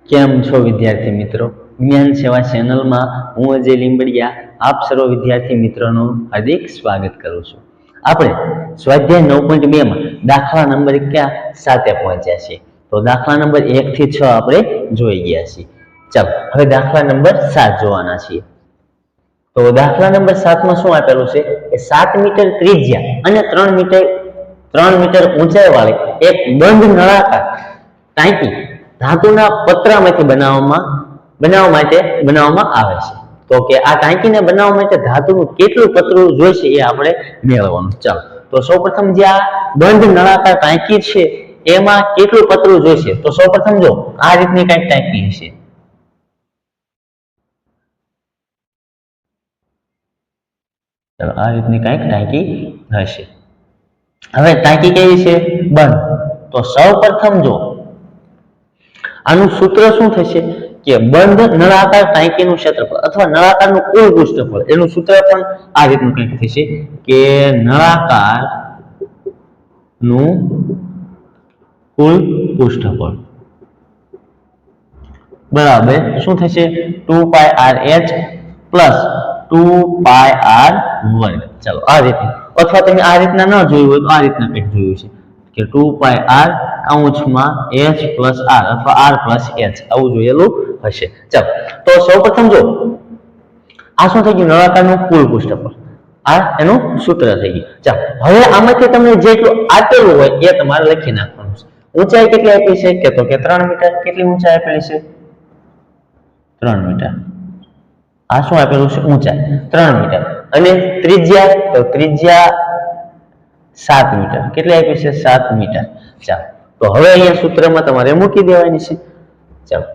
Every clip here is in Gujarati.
કેમ છો વિદ્યાર્થી મિત્રો? જ્ઞાન સેવા ચેનલમાં હું અજય લીંબડિયા આપ સર્વ વિદ્યાર્થી મિત્રોનું હાર્દિક સ્વાગત કરું છું. આપણે સ્વાધ્યાય 9.2 માં દાખલા નંબર 7 પહોંચ્યા છીએ. તો દાખલા નંબર 1 થી 6 આપણે જોઈ ગયા છીએ. ચાલો હવે દાખલા નંબર 7 જોવાના છીએ. તો દાખલા નંબર 7 માં શું આપેલું છે કે 7 મીટર ત્રિજ્યા અને 3 મીટર ઊંચાઈ વાળી એક બંધ નળાકાર ટાંકી ધાતુના પતરામાંથી બનાવવામાં આવે છે. તો કે આ ટાંકીને બનાવવા માટે ધાતુનું કેટલું પતરું જોઈશે એ આપણે મેળવવાનું. ચાલો તો સૌપ્રથમ જે આ બંધ નળાકાર ટાંકી છે એમાં કેટલું પતરું જોઈશે તો સૌપ્રથમ જો આ રીતની કંઈક ટાંકી હશે. ચાલો આ રીતની કંઈક ટાંકી હશે. હવે ટાંકી કેવી છે? બંધ. તો સૌપ્રથમ જો આનું સૂત્ર શું થશે કે બંધ નળાકાર ટાંકીનું ક્ષેત્રફળ અથવા નળાકારનું કુલ પૃષ્ઠફળ એનું સૂત્ર પણ આ રીતનું કંઈક થશે કે નળાકારનું કુલ પૃષ્ઠફળ બરાબર શું થશે 2πrh પ્લસ 2πr². ચાલો આ રીતે અથવા તમે આ રીતના ન જોયું હોય તો આ રીતના કંઈક જોયું છે કે 2πr / h પ્લસ r અથવા r પ્લસ h આવું જોયેલું હશે. ચાલો તો સૌપ્રથમ જો આ શું થઈ ગયું નળાકારનું કુલ પૃષ્ઠફળ આ એનું સૂત્ર થઈ ગયું. ચાલો હવે આમાંથી તમને જેટલું આપેલું હોય એ તમારે લખી નાખવાનું છે. ઊંચાઈ કેટલી આપી છે કે તો કે 3 મીટર. કેટલી ઊંચાઈ આપેલી છે? 3 મીટર. આ શું આપેલું છે? ઊંચાઈ 3 મીટર. અને ત્રિજ્યા તો ત્રિજ્યા 7 મીટર. કેટલી આપી છે? 7 મીટર. ચાલો તો હવે અહીંયા સૂત્રમાં તમારે મૂકી દેવાની છે. ચાલો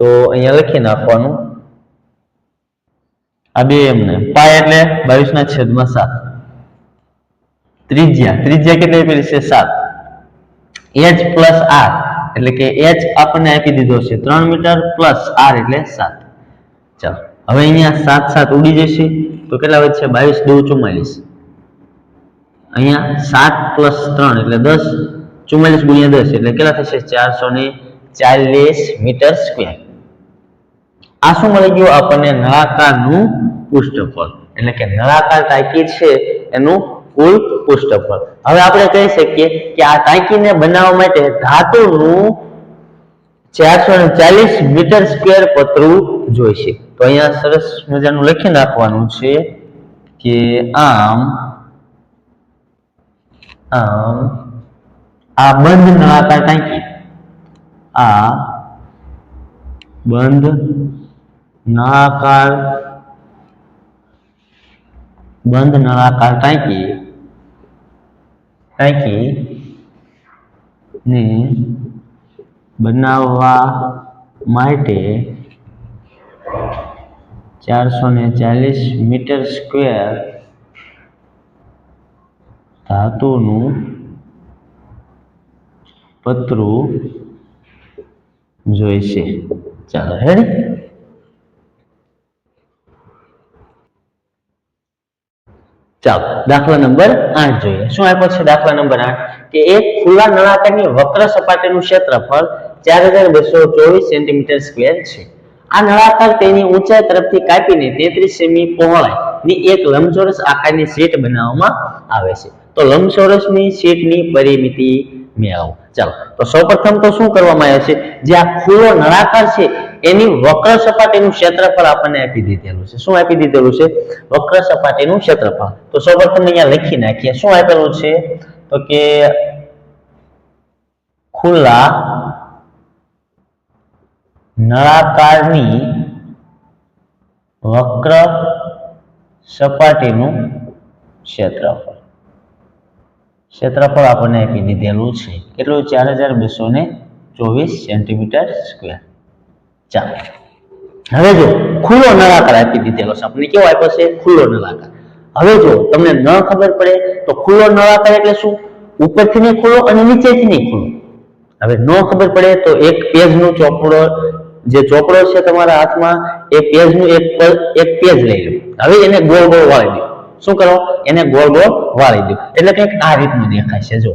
તો અહીંયા લખી નાખવાનું આ બે એમને પાય એટલે 22/7. ત્રિજ્યા કેટલી આપેલી છે? 7. h પ્લસ r એટલે કે h આપણને આપી દીધો છે 3 મીટર પ્લસ r એટલે 7. ચાલો હવે અહીંયા 7 ઉડી જશે તો કેટલા વધશે? 22 × 2 = 44. અહીંયા 7 પ્લસ 3 એટલે 10. 44 × 10 એટલે કેટલા થશે? 440 મીટર સ્ક્વેર. આ શું મળી ગયું આપણને? નળાકારનું પૃષ્ઠફળ એટલે કે નળાકાર ટાંકી છે એનું કુલ પૃષ્ઠફળ. હવે આપણે કહી શકીએ કે આ ટાંકીને બનાવવા માટે ધાતુનું 440 મીટર સ્ક્વેર પતરું જોઈશે. તો અહીંયા સરસ મજાનું લખી નાખવાનું છે કે આમ આ બંધ નળાકાર ટાંકી બંધ નળાકાર ટાંકી ને બનાવવા માટે 440 મીટર સ્ક્વેર ધાતુનું પતરું જોઈશે. ચાલો રેડી. ચાલો દાખલા નંબર 8 જોઈએ. શું આપ્યો છે દાખલા નંબર 8 કે એક ખુલ્લા નળાકારની વક્ર સપાટીનું ક્ષેત્રફળ 4224 સેન્ટીમીટર સ્ક્વેર છે. આ નળાકાર તેની ઊંચાઈ તરફથી કાપીને 33 સેમી પહોળાઈની એક લંબચોરસ આકારની શીટ બનાવવામાં આવે છે. તો લંબચોરસની શીટની પરિમિતિ મેળવો. ચાલો તો સૌપ્રથમ તો શું કરવામાં આવે છે? જે આ ખુલ્લો નળાકાર છે એની વક્ર સપાટીનું ક્ષેત્રફળ આપણને આપી દીધેલું છે. શું આપી દીધેલું છે? વક્ર સપાટીનું ક્ષેત્રફળ. તો સૌપ્રથમ અહીંયા લખી નાખીએ. શું આપેલું છે? તો કે ખુલ્લા નળાકારની વક્ર સપાટીનું ક્ષેત્રફળ આપણને આપી દીધેલું છે. કેટલું? 4224 સેન્ટીમીટર સ્ક્વેર. ચાલો હવે જો ખુલ્લો નળાકાર આપી દીધેલો છે આપણને. કેવો આપ્યો છે? ખુલ્લો નળાકાર. હવે જો તમને ન ખબર પડે તો ખુલ્લો નળાકાર એટલે શું? ઉપરથી નહીં ખુલ્લો અને નીચેથી નહીં ખુલ્લો. હવે ન ખબર પડે તો એક પેજનું ચોપડો જે ચોપડો છે તમારા હાથમાં એ પેજનું એક પેજ લઈ લો. હવે એને ગોળ વાળી દો. શું કરો? એને ગોળ વાળી દો એટલે કંઈક આ રીતનું દેખાશે. જો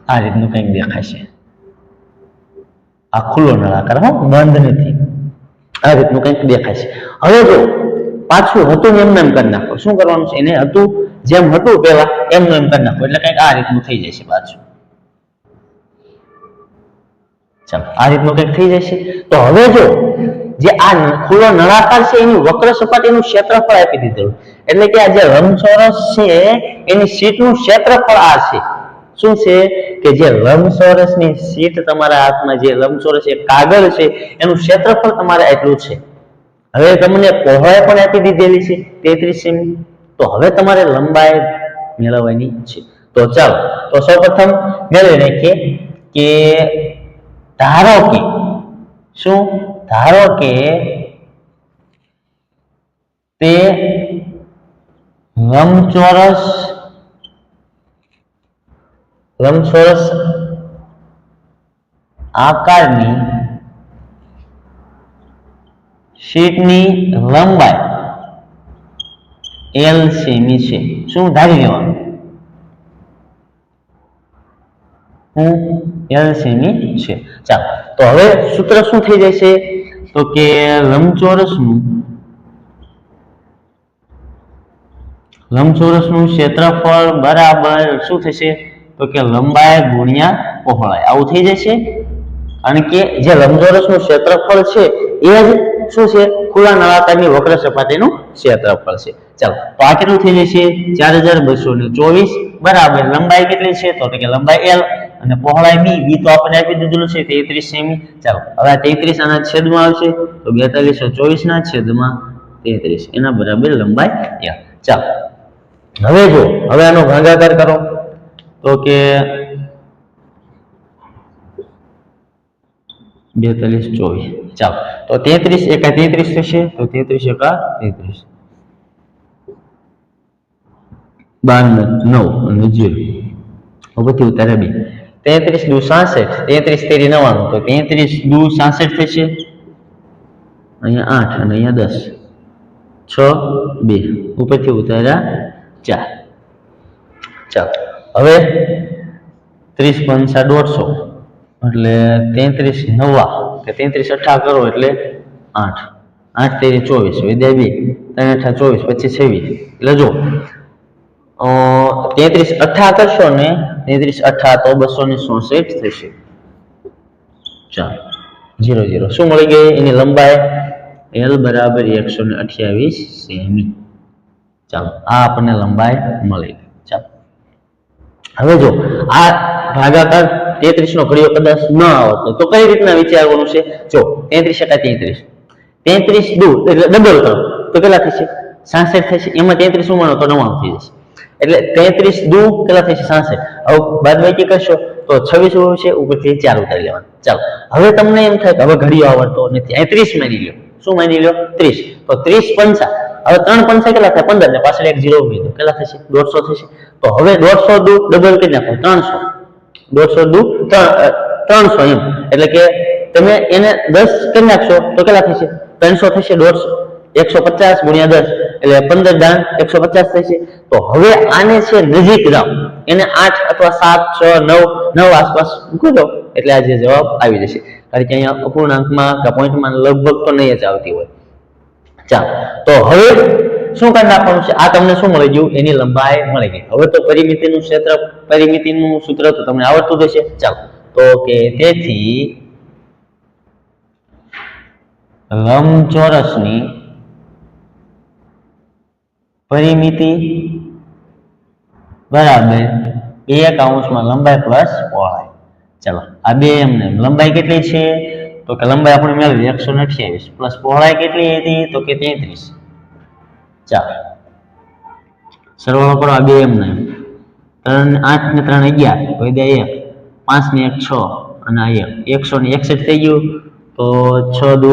આ રીતનું કંઈક દેખાશે. આ ખુલ્લો નળાકાર, હો, બંધ નથી. આ રીતનું કંઈક દેખાશે. હવે જો પાછું હતું એમ એમ કરી નાખો. શું કરવાનું છે? એને હતું જેમ હતું પેલા એમ એમ કરી નાખો એટલે કંઈક આ રીતનું થઈ જશે પાછું. ચાલો, આ રીતનું કંઈક થઈ જશે. તો હવે જો જે આ ખુલ્લો નળાકાર છે એની વક્ર સપાટીનું ક્ષેત્રફળ આપી દીધેલું, એટલે કે આ જે લંબચોરસ છે એની શીટનું ક્ષેત્રફળ આ છે. શું છે કે જે લંબચોરસની શીટ તમારા હાથમાં, જે લંબચોરસ એક કાગળ છે એનું ક્ષેત્રફળ તમારે એટલું છે. હવે તમને પહોળાઈ પણ આપી દીધેલી છે 33 સેમી. તો હવે તમારે લંબાઈ મેળવવાની છે. તો ચાલો, તો સૌપ્રથમ મેળવી નાખીએ કે ધારો કે શું, ધારો કે તે લંબચોરસ આકારની શીટની લંબાઈ L સેમી છે. શું ધારી લેવાનું? L સેમી છે. ચાલો, તો હવે સૂત્ર શું થઈ જશે? તો કે લંબચોરસનું ક્ષેત્રફળ બરાબર શું થશે? તો કે લંબાઈ ગુણ્યા પહોળાઈ. આવું થઈ જશે. કારણ કે જે લંબચોરસનું ક્ષેત્રફળ છે એ જ શું છે? ખુલ્લા નળાકારની વક્ર સપાટીનું ક્ષેત્રફળ છે. ચાલો, તો આ કેટલું થઈ જશે? 4224 બરાબર લંબાઈ કેટલી છે? તો કે લંબાઈ L અને પહોળાઈ b તો આપણને આપી દીધેલું છે 33 સેમી. ચાલો, હવે આ 33 આના છેદમાં આવશે તો 4224 ના છેદમાં 33 એના બરાબર લંબાઈ L. ચાલો, હવે જો હવે આનો ભાગાકાર કરો તો કે 4224. ચાલો, તો 33 એકા 33 થશે, તો 33 એકા 33, 12 9 અને 0 ઉપરથી ઉતારે 2. 33 દુ 66, 33 તેરી 99, તો 33 દુ 66 થશે. અહીંયા 8 અને અહીંયા 10, 6 2 ઉપરથી ઉતાર્યા 4. ચાલો, હવે 30 પંચા 150 એટલે 33 નવા કે 33 અઠા કરો એટલે 8, 8 તેરી 24 વિદ્યા 2, 3 અઠા 24 પછી 26. એટલે જો 33 અઠા કરશો ને 33 અઠા તો 266 થશે. ચાલો, 0 0 શું મળી ગઈ? એની લંબાઈ L બરાબર 128 સેમી. ચાલો, આ આપણને લંબાઈ મળી ગઈ. ચાલો, હવે જો આ ભાગાકાર 33 નો ઘડિયો કદાચ ન આવતો તો કઈ રીતના વિચારવાનું છે? જો 33 એકા 33, 33 દુ એટલે ડબલ કરો તો કેટલા થશે? 66 થશે. એમાં 33 ઉમેરો તો 99 થઈ જશે. એટલે 33 દુ કેટલા થશે? 66. હવે બાદબાકી કરશો તો 26 છે, ઉપરથી 4 ઉતારી લેવાના. ચાલો, હવે તમને એમ થાય કે હવે ઘડિયો આવડતો નથી, અહીં 30 માની લ્યો. શું માની લ્યો? 30. તો 30 પંચા, હવે 3 પંચા કેટલા થાય? 15 ને પાછળ એક 0 ઉમેરી દો, કેટલા થશે? 150 થશે. તો હવે 150 દુ ડબલ કરી નાખો 300, 150 દુ 300 એમ. એટલે કે તમે એને 10 કરી નાખશો તો કેટલા થશે? 300 થશે. 150 ગુણ્યા 10 એટલે 15 દાન 150 થશે. તો હવે આને છે નજીક લાવ, એને 8 અથવા 7 6 9 આસપાસ મૂકી દો એટલે આ જે જવાબ આવી જશે. કારણ કે અહીંયા અપૂર્ણાંકમાં કે પોઈન્ટમાં લગભગ તો નહીં જ આવતી હોય. ચાલો, તો હવે શું કરી નાખવાનું છે? આ તમને શું મળી ગયું? એની લંબાઈ મળી ગઈ. હવે તો પરિમિતિનું સૂત્ર તો તમને આવડતું હશે. ચાલો, તો કે તેથી લંબચોરસની પરિમિતિ બરાબર 2 લંબાઈ પ્લસ પહોળાઈ. ચાલો, આ બે એમને લંબાઈ કેટલી છે? તો કે લંબાઈ આપણે મેળવી 128 પ્લસ પહોળાઈ કેટલી હતી? તો કે 33. ચાલો, સરવાળો કરો. આ બે એમને 3 8 ને 3 11 વધ્યા 1, 5 ને 1 6 અને આ 161 થઈ ગયું. તો 6 દુ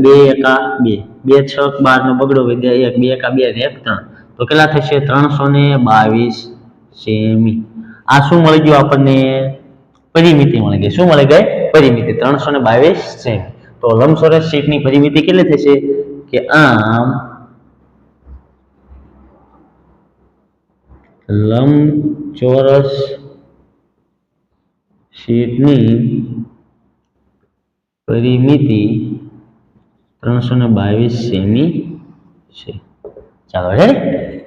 2 એકા 2, 2 6 12 નો બગડો વધ્યા 1, 2 એકા 2 ને 1 3, તો કેટલા થશે? 322 સેમી. આ શું મળી ગયું આપણને? પરિમિતિ મળી ગઈ. શું મળી ગઈ? પરિમિતિ 322 સેમી. તો લંબચોરસ શીટની પરિમિતિ કેટલી થશે? કે આમ લંબચોરસ શીટની પરિમિતિ 322 સેમી છે. ચાલો રેડી.